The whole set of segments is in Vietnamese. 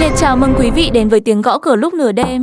liệt chào mừng quý vị đến với tiếng gõ cửa lúc nửa đêm.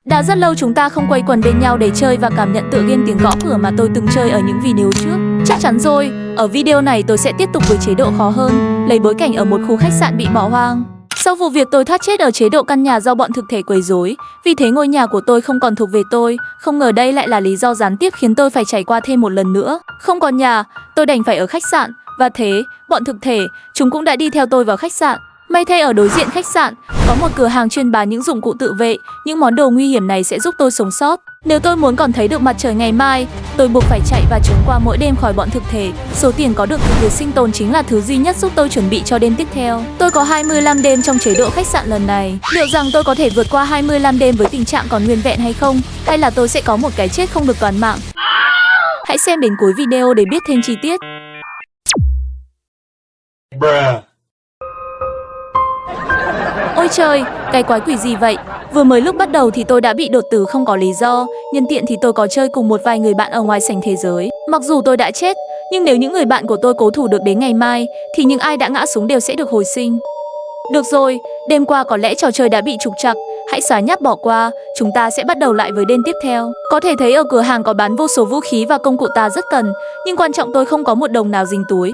Đã rất lâu chúng ta không quây quần bên nhau để chơi và cảm nhận tựa game tiếng gõ cửa mà tôi từng chơi ở những video trước. Chắc chắn rồi, ở video này tôi sẽ tiếp tục với chế độ khó hơn, lấy bối cảnh ở một khu khách sạn bị bỏ hoang. Sau vụ việc tôi thoát chết ở chế độ căn nhà do bọn thực thể quấy rối, vì thế ngôi nhà của tôi không còn thuộc về tôi. Không ngờ đây lại là lý do gián tiếp khiến tôi phải trải qua thêm một lần nữa. Không còn nhà, tôi đành phải ở khách sạn. Và thế, bọn thực thể, chúng cũng đã đi theo tôi vào khách sạn. May thay ở đối diện khách sạn, có một cửa hàng chuyên bán những dụng cụ tự vệ. Những món đồ nguy hiểm này sẽ giúp tôi sống sót. Nếu tôi muốn còn thấy được mặt trời ngày mai, tôi buộc phải chạy và trốn qua mỗi đêm khỏi bọn thực thể. Số tiền có được từ việc sinh tồn chính là thứ duy nhất giúp tôi chuẩn bị cho đêm tiếp theo. Tôi có 25 đêm trong chế độ khách sạn lần này. Liệu rằng tôi có thể vượt qua 25 đêm với tình trạng còn nguyên vẹn hay không? Hay là tôi sẽ có một cái chết không được toàn mạng? Hãy xem đến cuối video để biết thêm chi tiết. Ôi trời, cái quái quỷ gì vậy? Vừa mới lúc bắt đầu thì tôi đã bị đột tử không có lý do. Nhân tiện thì tôi có chơi cùng một vài người bạn ở ngoài sảnh thế giới. Mặc dù tôi đã chết, nhưng nếu những người bạn của tôi cố thủ được đến ngày mai, thì những ai đã ngã xuống đều sẽ được hồi sinh. Được rồi, đêm qua có lẽ trò chơi đã bị trục trặc. Hãy xóa nháp bỏ qua, chúng ta sẽ bắt đầu lại với đêm tiếp theo. Có thể thấy ở cửa hàng có bán vô số vũ khí và công cụ ta rất cần, nhưng quan trọng tôi không có một đồng nào dính túi.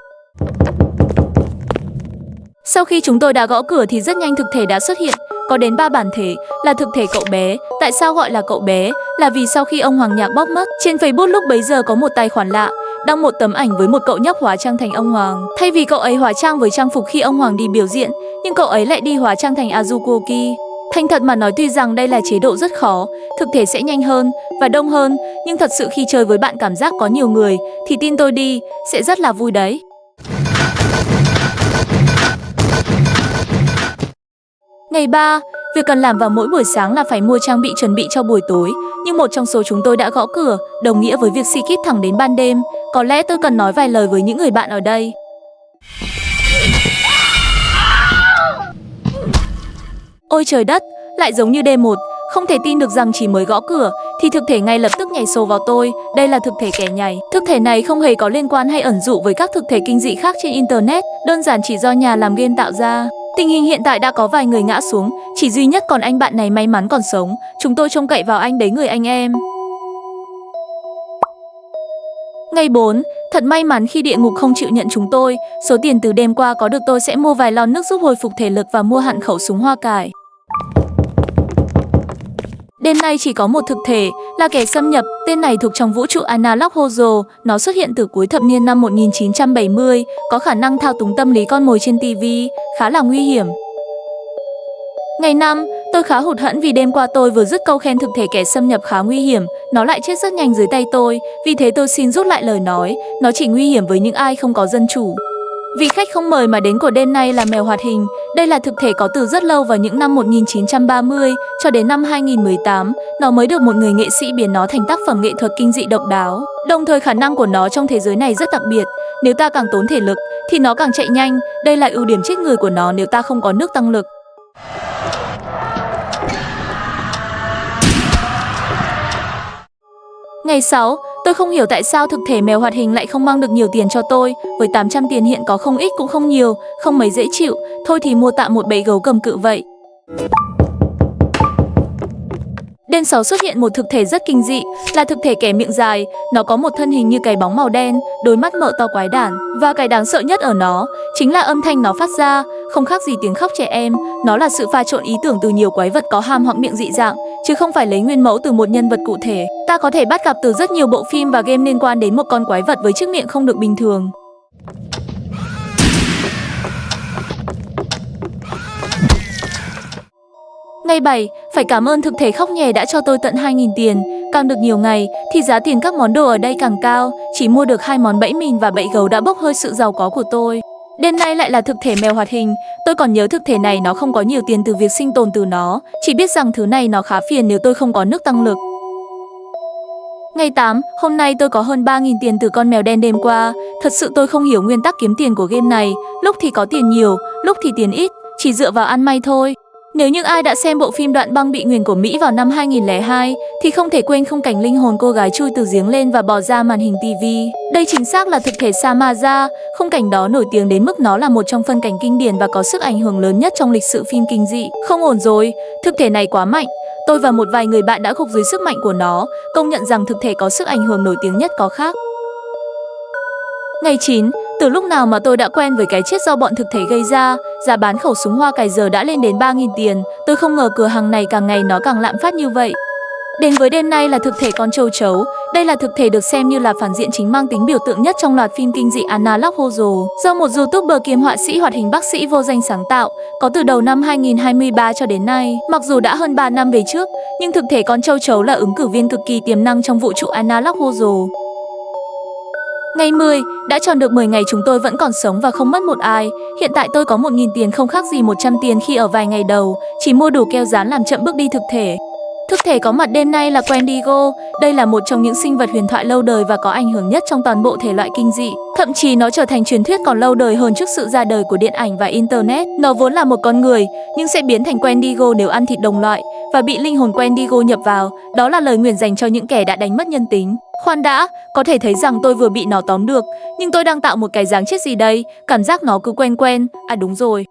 Sau khi chúng tôi đã gõ cửa thì rất nhanh thực thể đã xuất hiện. Có đến 3 bản thể, là thực thể cậu bé. Tại sao gọi là cậu bé? Là vì sau khi ông Hoàng Nhạc bóc mất, trên Facebook lúc bấy giờ có một tài khoản lạ đăng một tấm ảnh với một cậu nhóc hóa trang thành ông Hoàng. Thay vì cậu ấy hóa trang với trang phục khi ông Hoàng đi biểu diễn, nhưng cậu ấy lại đi hóa trang thành Azukoki. Thành thật mà nói, tuy rằng đây là chế độ rất khó, thực thể sẽ nhanh hơn và đông hơn, nhưng thật sự khi chơi với bạn cảm giác có nhiều người thì tin tôi đi, sẽ rất là vui đấy. Ngày 3, việc cần làm vào mỗi buổi sáng là phải mua trang bị chuẩn bị cho buổi tối. Nhưng một trong số chúng tôi đã gõ cửa, đồng nghĩa với việc skip thẳng đến ban đêm. Có lẽ tôi cần nói vài lời với những người bạn ở đây. Ôi trời đất, lại giống như đêm 1. Không thể tin được rằng chỉ mới gõ cửa thì thực thể ngay lập tức nhảy sổ vào tôi. Đây là thực thể kẻ nhảy. Thực thể này không hề có liên quan hay ẩn dụ với các thực thể kinh dị khác trên internet, đơn giản chỉ do nhà làm game tạo ra. Tình hình hiện tại đã có vài người ngã xuống, chỉ duy nhất còn anh bạn này may mắn còn sống. Chúng tôi trông cậy vào anh đấy người anh em. Ngày 4, thật may mắn khi địa ngục không chịu nhận chúng tôi. Số tiền từ đêm qua có được tôi sẽ mua vài lon nước giúp hồi phục thể lực và mua hẳn khẩu súng hoa cải. Đêm nay chỉ có một thực thể, là kẻ xâm nhập. Tên này thuộc trong vũ trụ Analog Hojo. Nó xuất hiện từ cuối thập niên năm 1970, có khả năng thao túng tâm lý con mồi trên TV, khá là nguy hiểm. Ngày 5, tôi khá hụt hẫng vì đêm qua tôi vừa dứt câu khen thực thể kẻ xâm nhập khá nguy hiểm, nó lại chết rất nhanh dưới tay tôi. Vì thế tôi xin rút lại lời nói, nó chỉ nguy hiểm với những ai không có dân chủ. Vị khách không mời mà đến của đêm nay là mèo hoạt hình. Đây là thực thể có từ rất lâu vào những năm 1930 cho đến năm 2018. Nó mới được một người nghệ sĩ biến nó thành tác phẩm nghệ thuật kinh dị độc đáo. Đồng thời khả năng của nó trong thế giới này rất đặc biệt. Nếu ta càng tốn thể lực thì nó càng chạy nhanh. Đây là ưu điểm chết người của nó nếu ta không có nước tăng lực. Ngày 6, tôi không hiểu tại sao thực thể mèo hoạt hình lại không mang được nhiều tiền cho tôi. Với 800 tiền hiện có không ít cũng không nhiều, không mấy dễ chịu. Thôi thì mua tạm một bẫy gấu cầm cự vậy. Đêm 6 xuất hiện một thực thể rất kinh dị, là thực thể kẻ miệng dài. Nó có một thân hình như cái bóng màu đen, đôi mắt mở to quái đản. Và cái đáng sợ nhất ở nó chính là âm thanh nó phát ra, không khác gì tiếng khóc trẻ em. Nó là sự pha trộn ý tưởng từ nhiều quái vật có hàm hoặc miệng dị dạng, chứ không phải lấy nguyên mẫu từ một nhân vật cụ thể. Ta có thể bắt gặp từ rất nhiều bộ phim và game liên quan đến một con quái vật với chiếc miệng không được bình thường. Ngày 7, phải cảm ơn thực thể khóc nhè đã cho tôi tận 2.000 tiền. Càng được nhiều ngày thì giá tiền các món đồ ở đây càng cao. Chỉ mua được 2 món bẫy mìn và bẫy gấu đã bốc hơi sự giàu có của tôi. Đêm nay lại là thực thể mèo hoạt hình. Tôi còn nhớ thực thể này nó không có nhiều tiền từ việc sinh tồn từ nó. Chỉ biết rằng thứ này nó khá phiền nếu tôi không có nước tăng lực. Ngày 8, hôm nay tôi có hơn 3.000 tiền từ con mèo đen đêm qua. Thật sự tôi không hiểu nguyên tắc kiếm tiền của game này. Lúc thì có tiền nhiều, lúc thì tiền ít, chỉ dựa vào ăn may thôi. Nếu những ai đã xem bộ phim Đoạn băng bị nguyền của Mỹ vào năm 2002 thì không thể quên khung cảnh linh hồn cô gái chui từ giếng lên và bò ra màn hình TV. Đây chính xác là thực thể Samaza. Khung cảnh đó nổi tiếng đến mức nó là một trong phân cảnh kinh điển và có sức ảnh hưởng lớn nhất trong lịch sử phim kinh dị. Không ổn rồi, thực thể này quá mạnh. Tôi và một vài người bạn đã gục dưới sức mạnh của nó, công nhận rằng thực thể có sức ảnh hưởng nổi tiếng nhất có khác. Ngày 9, từ lúc nào mà tôi đã quen với cái chết do bọn thực thể gây ra, giá bán khẩu súng hoa cải giờ đã lên đến 3.000 tiền. Tôi không ngờ cửa hàng này càng ngày nó càng lạm phát như vậy. Đến với đêm nay là thực thể con châu chấu. Đây là thực thể được xem như là phản diện chính mang tính biểu tượng nhất trong loạt phim kinh dị Analog Horror, do một YouTuber kiêm họa sĩ hoạt hình bác sĩ vô danh sáng tạo, có từ đầu năm 2023 cho đến nay. Mặc dù đã hơn 3 năm về trước, nhưng thực thể con châu chấu là ứng cử viên cực kỳ tiềm năng trong vũ trụ Analog Horror. Ngày 10, đã tròn được 10 ngày chúng tôi vẫn còn sống và không mất một ai. Hiện tại tôi có 1.000 tiền không khác gì 100 tiền khi ở vài ngày đầu, chỉ mua đủ keo dán làm chậm bước đi thực thể. Thực thể có mặt đêm nay là Wendigo. Đây là một trong những sinh vật huyền thoại lâu đời và có ảnh hưởng nhất trong toàn bộ thể loại kinh dị. Thậm chí nó trở thành truyền thuyết còn lâu đời hơn trước sự ra đời của điện ảnh và Internet. Nó vốn là một con người, nhưng sẽ biến thành Wendigo nếu ăn thịt đồng loại và bị linh hồn Wendigo nhập vào. Đó là lời nguyền dành cho những kẻ đã đánh mất nhân tính. Khoan đã, có thể thấy rằng tôi vừa bị nó tóm được, nhưng tôi đang tạo một cái dáng chết gì đây? Cảm giác nó cứ quen quen. À đúng rồi.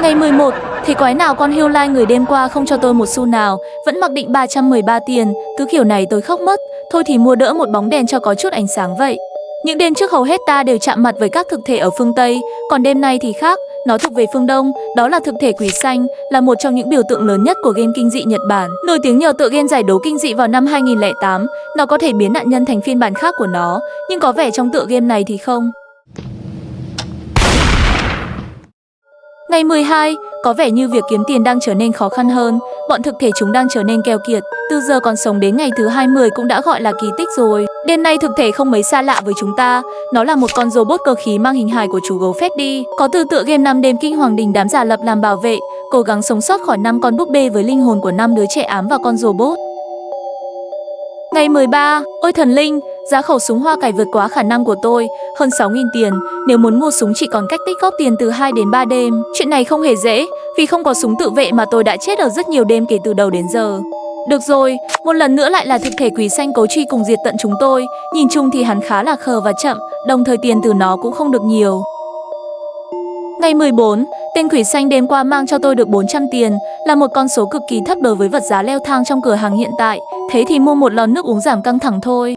Ngày 11, thế quái nào con Hiêu Lai người đêm qua không cho tôi một xu nào, vẫn mặc định 313 tiền, cứ kiểu này tôi khóc mất, thôi thì mua đỡ một bóng đèn cho có chút ánh sáng vậy. Những đêm trước hầu hết ta đều chạm mặt với các thực thể ở phương Tây, còn đêm nay thì khác, nó thuộc về phương Đông, đó là thực thể quỷ xanh, là một trong những biểu tượng lớn nhất của game kinh dị Nhật Bản. Nổi tiếng nhờ tựa game giải đấu kinh dị vào năm 2008, nó có thể biến nạn nhân thành phiên bản khác của nó, nhưng có vẻ trong tựa game này thì không. Ngày 12, có vẻ như việc kiếm tiền đang trở nên khó khăn hơn, bọn thực thể chúng đang trở nên keo kiệt, từ giờ còn sống đến ngày thứ 20 cũng đã gọi là kỳ tích rồi. Đêm nay thực thể không mấy xa lạ với chúng ta, nó là một con robot cơ khí mang hình hài của chú gấu Freddy, có từ tựa game 5 đêm kinh hoàng đình đám giả lập làm bảo vệ, cố gắng sống sót khỏi 5 con búp bê với linh hồn của 5 đứa trẻ ám và con robot. Ngày 13, ôi thần linh, giá khẩu súng hoa cải vượt quá khả năng của tôi, hơn 6.000 tiền, nếu muốn mua súng chỉ còn cách tích góp tiền từ 2 đến 3 đêm. Chuyện này không hề dễ, vì không có súng tự vệ mà tôi đã chết ở rất nhiều đêm kể từ đầu đến giờ. Được rồi, một lần nữa lại là thực thể quỷ xanh cố truy cùng diệt tận chúng tôi, nhìn chung thì hắn khá là khờ và chậm, đồng thời tiền từ nó cũng không được nhiều. Ngày 14, tên quỷ xanh đêm qua mang cho tôi được 400 tiền, là một con số cực kỳ thấp đối với vật giá leo thang trong cửa hàng hiện tại, thế thì mua một lon nước uống giảm căng thẳng thôi.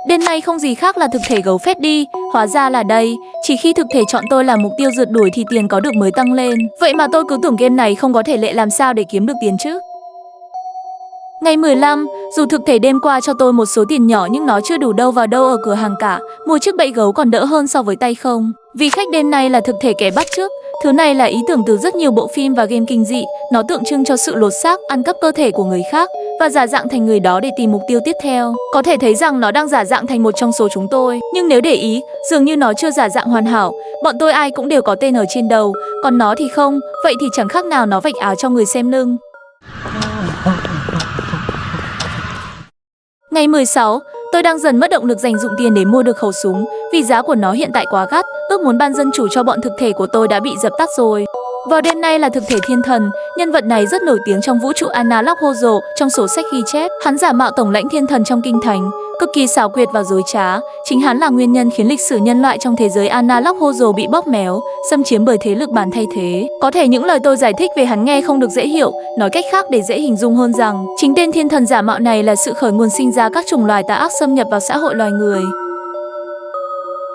Đêm nay không gì khác là thực thể gấu Freddy, hóa ra là đây, chỉ khi thực thể chọn tôi là mục tiêu rượt đuổi thì tiền có được mới tăng lên. Vậy mà tôi cứ tưởng game này không có thể lệ làm sao để kiếm được tiền chứ. Ngày 15, dù thực thể đêm qua cho tôi một số tiền nhỏ nhưng nó chưa đủ đâu vào đâu ở cửa hàng cả, mua chiếc bẫy gấu còn đỡ hơn so với tay không. Vì khách đêm nay là thực thể kẻ bắt chước, thứ này là ý tưởng từ rất nhiều bộ phim và game kinh dị, nó tượng trưng cho sự lột xác, ăn cắp cơ thể của người khác và giả dạng thành người đó để tìm mục tiêu tiếp theo. Có thể thấy rằng nó đang giả dạng thành một trong số chúng tôi, nhưng nếu để ý, dường như nó chưa giả dạng hoàn hảo, bọn tôi ai cũng đều có tên ở trên đầu, còn nó thì không, vậy thì chẳng khác nào nó vạch áo cho người xem lưng. Ngày 16, tôi đang dần mất động lực dành dụm tiền để mua được khẩu súng, vì giá của nó hiện tại quá gắt, ước muốn ban dân chủ cho bọn thực thể của tôi đã bị dập tắt rồi. Vào đêm nay là thực thể thiên thần, nhân vật này rất nổi tiếng trong vũ trụ Analog Horror, trong sổ sách ghi chép, hắn giả mạo tổng lãnh thiên thần trong kinh thánh, cực kỳ xảo quyệt và dối trá, chính hắn là nguyên nhân khiến lịch sử nhân loại trong thế giới Analog Horror bị bóp méo, xâm chiếm bởi thế lực bản thay thế. Có thể những lời tôi giải thích về hắn nghe không được dễ hiểu, nói cách khác để dễ hình dung hơn rằng, chính tên thiên thần giả mạo này là sự khởi nguồn sinh ra các chủng loài tà ác xâm nhập vào xã hội loài người.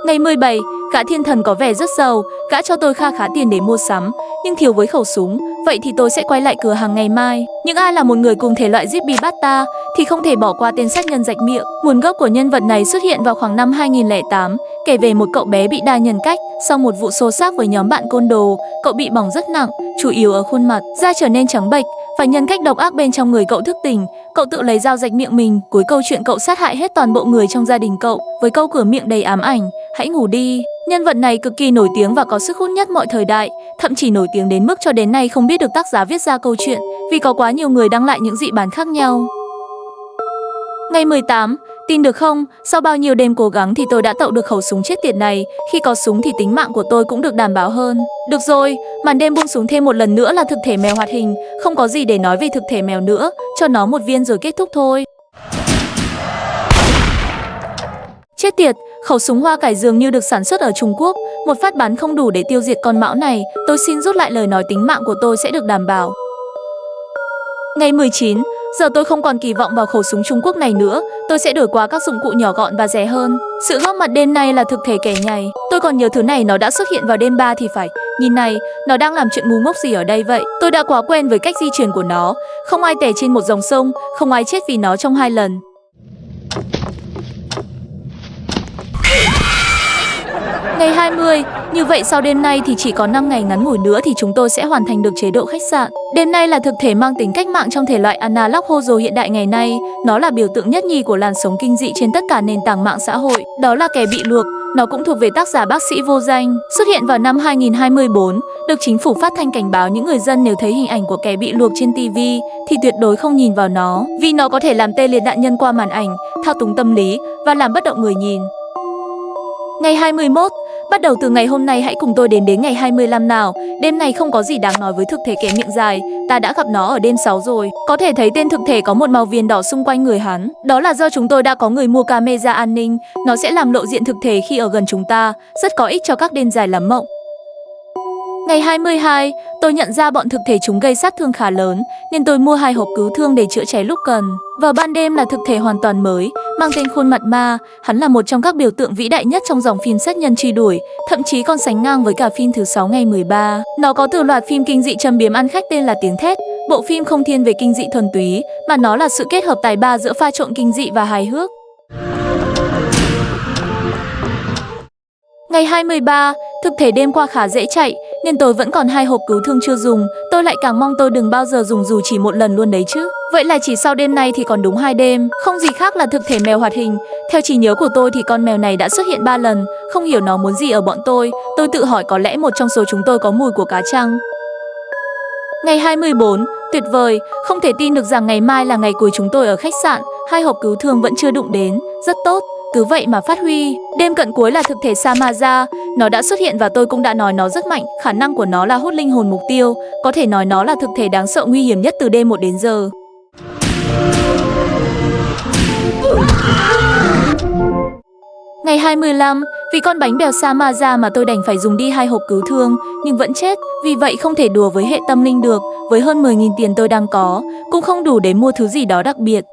Ngày 17, gã thiên thần có vẻ rất giàu, gã cho tôi kha khá tiền để mua sắm, nhưng thiếu với khẩu súng, vậy thì tôi sẽ quay lại cửa hàng ngày mai. Những ai là một người cùng thể loại Zippy Bata thì không thể bỏ qua tên sát nhân rạch miệng. Nguồn gốc của nhân vật này xuất hiện vào khoảng năm 2008, kể về một cậu bé bị đa nhân cách. Sau một vụ xô xát với nhóm bạn côn đồ, cậu bị bỏng rất nặng, chủ yếu ở khuôn mặt, da trở nên trắng bệch, và nhân cách độc ác bên trong người cậu thức tỉnh. Cậu tự lấy dao rạch miệng mình, cuối câu chuyện cậu sát hại hết toàn bộ người trong gia đình cậu, với câu cửa miệng đầy ám ảnh, hãy ngủ đi. Nhân vật này cực kỳ nổi tiếng và có sức hút nhất mọi thời đại, thậm chí nổi tiếng đến mức cho đến nay không biết được tác giả viết ra câu chuyện, vì có quá nhiều người đăng lại những dị bản khác nhau. Ngày 18, tin được không, sau bao nhiêu đêm cố gắng thì tôi đã tậu được khẩu súng chết tiệt này. Khi có súng thì tính mạng của tôi cũng được đảm bảo hơn. Được rồi, màn đêm buông xuống thêm một lần nữa là thực thể mèo hoạt hình. Không có gì để nói về thực thể mèo nữa, cho nó một viên rồi kết thúc thôi. Chết tiệt, khẩu súng hoa cải dường như được sản xuất ở Trung Quốc. Một phát bắn không đủ để tiêu diệt con mão này. Tôi xin rút lại lời nói tính mạng của tôi sẽ được đảm bảo. Ngày 19, giờ tôi không còn kỳ vọng vào khẩu súng Trung Quốc này nữa. Tôi sẽ đổi qua các dụng cụ nhỏ gọn và rẻ hơn. Sự góp mặt đêm nay là thực thể kẻ nhày. Tôi còn nhớ thứ này nó đã xuất hiện vào đêm 3 thì phải. Nhìn này, nó đang làm chuyện ngu ngốc gì ở đây vậy? Tôi đã quá quen với cách di chuyển của nó. Không ai tè trên một dòng sông, không ai chết vì nó trong 2 lần. Ngày 20, như vậy sau đêm nay thì chỉ có 5 ngày ngắn ngủi nữa thì chúng tôi sẽ hoàn thành được chế độ khách sạn. Đêm nay là thực thể mang tính cách mạng trong thể loại analog horror hiện đại ngày nay. Nó là biểu tượng nhất nhì của làn sóng kinh dị trên tất cả nền tảng mạng xã hội. Đó là kẻ bị luộc. Nó cũng thuộc về tác giả bác sĩ vô danh. Xuất hiện vào năm 2024, được chính phủ phát thanh cảnh báo những người dân nếu thấy hình ảnh của kẻ bị luộc trên TV thì tuyệt đối không nhìn vào nó, vì nó có thể làm tê liệt nạn nhân qua màn ảnh, thao túng tâm lý và làm bất động người nhìn. Ngày 21, bắt đầu từ ngày hôm nay hãy cùng tôi đến ngày 25 nào. Đêm này không có gì đáng nói với thực thể kẻ miệng dài. Ta đã gặp nó ở đêm 6 rồi. Có thể thấy tên thực thể có một màu viền đỏ xung quanh người hắn. Đó là do chúng tôi đã có người mua camera an ninh. Nó sẽ làm lộ diện thực thể khi ở gần chúng ta. Rất có ích cho các đêm dài lắm mộng. Ngày 22, tôi nhận ra bọn thực thể chúng gây sát thương khá lớn, nên tôi mua 2 hộp cứu thương để chữa cháy lúc cần. Vào ban đêm là thực thể hoàn toàn mới, mang tên Khuôn Mặt Ma. Hắn là một trong các biểu tượng vĩ đại nhất trong dòng phim sát nhân truy đuổi, thậm chí còn sánh ngang với cả phim Thứ 6 ngày 13. Nó có từ loạt phim kinh dị châm biếm ăn khách tên là Tiếng Thét. Bộ phim không thiên về kinh dị thuần túy, mà nó là sự kết hợp tài ba giữa pha trộn kinh dị và hài hước. Ngày 23, thực thể đêm qua khá dễ chạy, nên tôi vẫn còn 2 hộp cứu thương chưa dùng. Tôi lại càng mong tôi đừng bao giờ dùng dù chỉ một lần luôn đấy chứ. Vậy là chỉ sau đêm nay thì còn đúng 2 đêm. Không gì khác là thực thể mèo hoạt hình. Theo trí nhớ của tôi thì con mèo này đã xuất hiện 3 lần. Không hiểu nó muốn gì ở bọn tôi. Tôi tự hỏi có lẽ một trong số chúng tôi có mùi của cá chăng. Ngày 24, tuyệt vời. Không thể tin được rằng ngày mai là ngày cuối chúng tôi ở khách sạn. 2 hộp cứu thương vẫn chưa đụng đến. Rất tốt. Cứ vậy mà phát huy. Đêm cận cuối là thực thể Samaza. Nó đã xuất hiện và tôi cũng đã nói nó rất mạnh. Khả năng của nó là hút linh hồn mục tiêu. Có thể nói nó là thực thể đáng sợ nguy hiểm nhất từ đêm 1 đến giờ. Ngày 25, vì con bánh bèo Samaza mà tôi đành phải dùng đi 2 hộp cứu thương, nhưng vẫn chết. Vì vậy không thể đùa với hệ tâm linh được. Với hơn 10.000 tiền tôi đang có, cũng không đủ để mua thứ gì đó đặc biệt.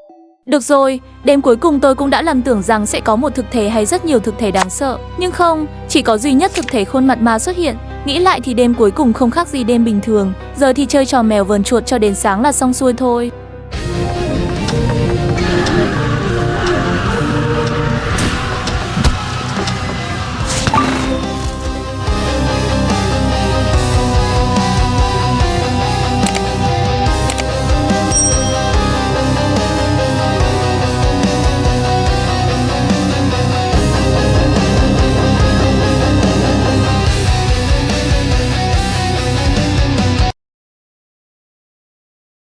Được rồi, đêm cuối cùng tôi cũng đã lầm tưởng rằng sẽ có một thực thể hay rất nhiều thực thể đáng sợ. Nhưng không, chỉ có duy nhất thực thể Khuôn Mặt Ma xuất hiện. Nghĩ lại thì đêm cuối cùng không khác gì đêm bình thường. Giờ thì chơi trò mèo vờn chuột cho đến sáng là xong xuôi thôi.